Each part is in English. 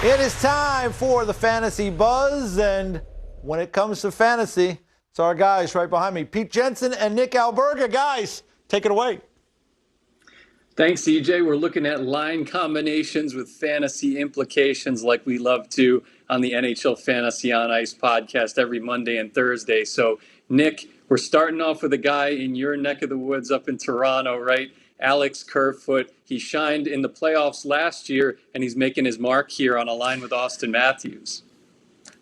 It is time for the Fantasy Buzz, and when it comes to fantasy, it's our guys right behind me, Pete Jensen and Nick Alberga. Guys, take it away. Thanks, EJ. We're looking at line combinations with fantasy implications like we love to on the NHL Fantasy on Ice podcast every Monday and Thursday. So, Nick, we're starting off with a guy in your neck of the woods up in Toronto, right? Alex Kerfoot. He shined in the playoffs last year, and he's making his mark here on a line with Austin Matthews.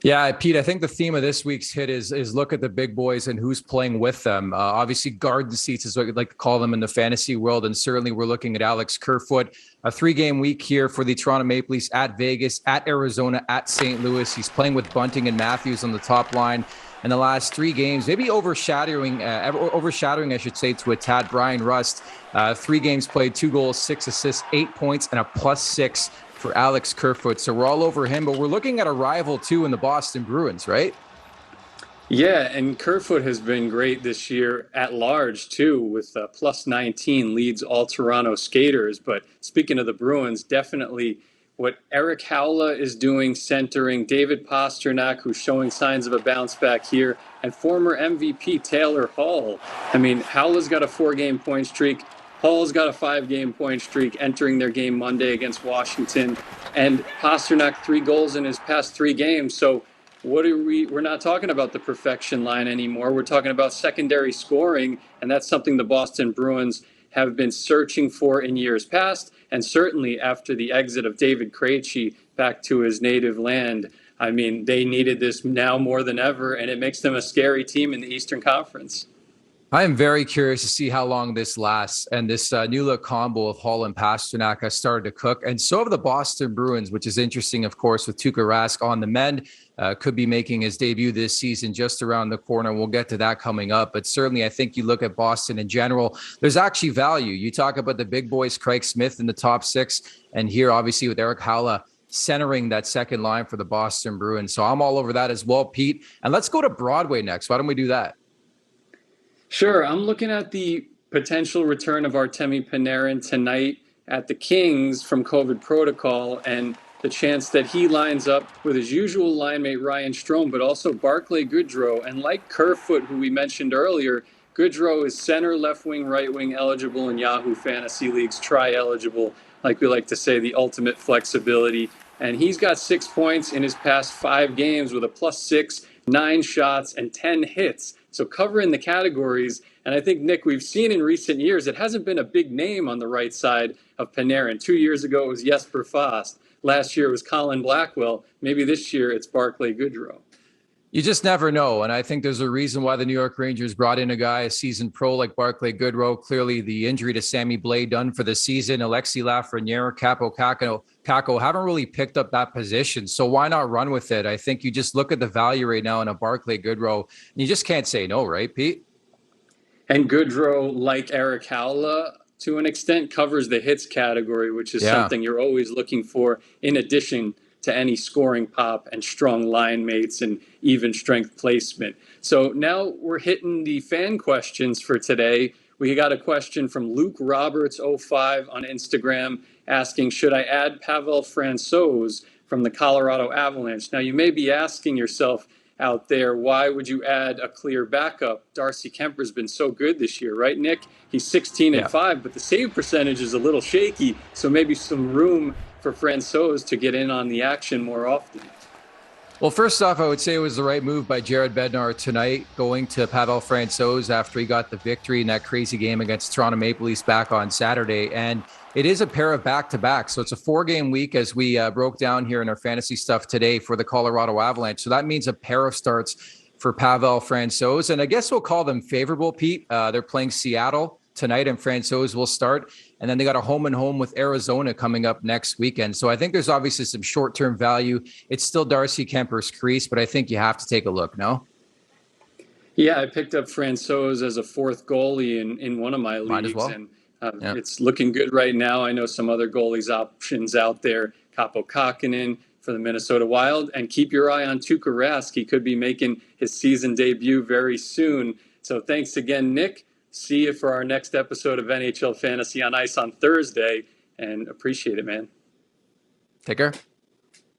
Yeah, Pete, I think the theme of this week's hit is look at the big boys and who's playing with them. Obviously, garden seats is what we'd like to call them in the fantasy world. And certainly we're looking at Alex Kerfoot, a 3-game week here for the Toronto Maple Leafs at Vegas, at Arizona, at St. Louis. He's playing with Bunting and Matthews on the top line. In the last 3 games, maybe overshadowing, I should say, to a tad, Brian Rust. 3 games played, 2 goals, 6 assists, 8 points, and a +6 for Alex Kerfoot. So we're all over him, but we're looking at a rival, too, in the Boston Bruins, right? Yeah, and Kerfoot has been great this year at large, too, with +19, leads all Toronto skaters. But speaking of the Bruins, definitely what Eric Howla is doing, centering David Pastrnak, who's showing signs of a bounce back here, and former MVP Taylor Hall. I mean, Howla's got a 4-game point streak. Hall's got a 5-game point streak entering their game Monday against Washington. And Pastrnak, 3 goals in his past 3 games. So we're not talking about the perfection line anymore. We're talking about secondary scoring, and that's something the Boston Bruins have been searching for in years past, and certainly after the exit of David Krejci back to his native land. I mean, they needed this now more than ever, and it makes them a scary team in the Eastern Conference. I am very curious to see how long this lasts, and this new look combo of Hall and Pastrnak has started to cook, and so have the Boston Bruins, which is interesting, of course, with Tuukka Rask on the mend. Could be making his debut this season just around the corner. We'll get to that coming up, but certainly I think you look at Boston in general, there's actually value. You talk about the big boys, Craig Smith in the top 6, and here obviously with Eric Howla centering that second line for the Boston Bruins. So I'm all over that as well, Pete. And let's go to Broadway next. Why don't we do that? Sure. I'm looking at the potential return of Artemi Panarin tonight at the Kings from COVID protocol, and the chance that he lines up with his usual line mate Ryan Strome, but also Barclay Goodrow. And like Kerfoot, who we mentioned earlier, Goodrow is center, left wing, right wing eligible in Yahoo Fantasy Leagues, tri-eligible, like we like to say, the ultimate flexibility. And he's got 6 points in his past 5 games with a +6, 9 shots, and 10 hits. So covering the categories. And I think, Nick, we've seen in recent years, it hasn't been a big name on the right side of Panarin. 2 years ago, it was Jesper Fast. Last year, it was Colin Blackwell. Maybe this year, it's Barclay Goodrow. You just never know. And I think there's a reason why the New York Rangers brought in a guy, a seasoned pro like Barclay Goodrow. Clearly, the injury to Sammy Blais done for the season. Alexi Lafreniere, Kako haven't really picked up that position. So why not run with it? I think you just look at the value right now in a Barclay Goodrow, and you just can't say no, right, Pete? And Goodrow, like Eric Howla, to an extent, covers the hits category, which is something you're always looking for in addition to any scoring pop and strong line mates and even strength placement. So now we're hitting the fan questions for today. We got a question from Luke Roberts 05 on Instagram asking, should I add Pavel Francouz from the Colorado Avalanche? Now you may be asking yourself out there, why would you add a clear backup? Darcy Kemper's been so good this year, right, Nick? He's 16-5, but the save percentage is a little shaky, so maybe some room for Francouz to get in on the action more often. Well, first off, I would say it was the right move by Jared Bednar tonight, going to Pavel Francouz after he got the victory in that crazy game against Toronto Maple Leafs back on Saturday. And it is a pair of back-to-back. So it's a 4-game week as we broke down here in our fantasy stuff today for the Colorado Avalanche. So that means a pair of starts for Pavel Francouz. And I guess we'll call them favorable, Pete. They're playing Seattle tonight, and Francouz will start. And then they got a home-and-home with Arizona coming up next weekend. So I think there's obviously some short-term value. It's still Darcy Kemper's crease, but I think you have to take a look, no? Yeah, I picked up Francouz as a 4th goalie in one of my leagues. Might as well. And it's looking good right now. I know some other goalies options out there. Kaapo Kähkönen for the Minnesota Wild. And keep your eye on Tuukka Rask. He could be making his season debut very soon. So thanks again, Nick. See you for our next episode of NHL Fantasy on Ice on Thursday. And appreciate it, man. Take care.